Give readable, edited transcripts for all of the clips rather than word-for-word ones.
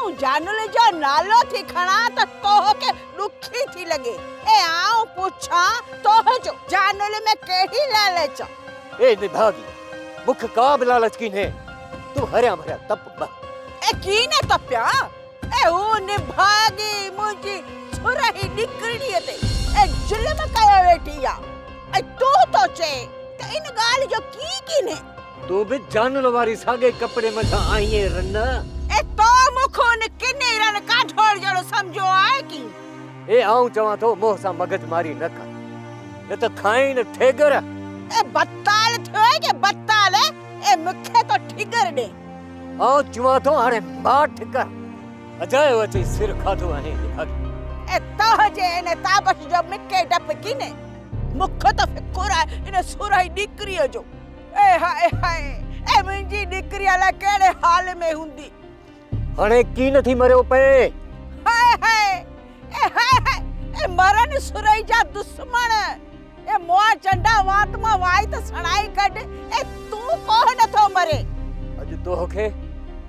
आऊं जानल जो नालो थी खणा त तोह के दुखी थी लगे। ए आऊं पूछा तोह जो जानल में केड़ी लालच? ए निभागी मुख का भी लालच की ने तू हरिया भरिया तप बा। ए की ने तप्या? ए ओ निभागी मुजी छुरही निकड़ी ते ए जुल्म कया वेठिया। ए तू तो चे त इन गाल जो की ने? तू भी जानल वारी सागे कपड़े मथा आईए रन। ए तो मुखो ने किने रन का ढोल जड़ो समझो आए की। ए आऊं चवा तो मोह सा मगज मारी न खा न तो खाई न ठेगर। ए बत्ताल थोए के बत्ताल ए मुखे तो ठिगर दे। आऊं चवा तो हाणे बाट कर अजाए वची सिर खाधो आहे निभागी। ए तो जे ने ताबस जो मिके डप किने मुख तो फिकुरा इन सुराई निकरियो जो। ए हाय हाय ए मुंजी निकरी आला केड़े हाल में हुंदी। हाणे की नथी मरियो पे। हाय हाय ए मरन सुराई जा दुश्मन ए मोआ चंडा वात मा वाई त सणाई कड। ए तू कोह न थो मरे अज तोखे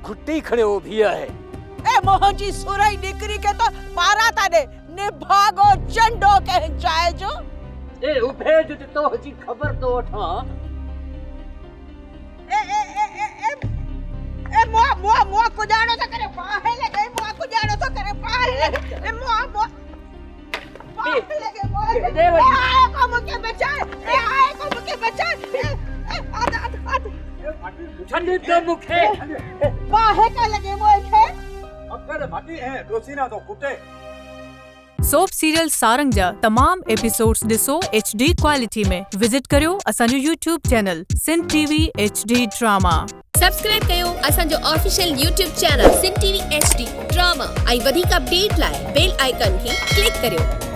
खुट्टी खणियो भी आहे। ए मोहजी सुराई निकरी के तो पारा ता दे निभागो चंडो के जाए जो। ए उभे जो तो जी खबर तो वठा। ए मोआ कुजाड़ो तो करे पाहे लगे मोआ कुजाड़ो तो करे पाहे लगे ए मोआ पाहे लगे मोआ आए को मुके बचाए ए आए को मुके बचाए ए आद छंडी तो मुखे पाहे का लगे मोए खे अब करे भाटी है दोसीना तो कुटे। सोप सीरियल सारंग जा तमाम एपिसोड्स ॾिसो HD क्वालिटी में। विजिट करियो असांजो YouTube channel Sindh TV HD drama. Subscribe कयो असांजो official YouTube channel Sindh TV HD drama ऐं वधीक अपडेट लाइ बेल आइकन खे क्लिक करियो।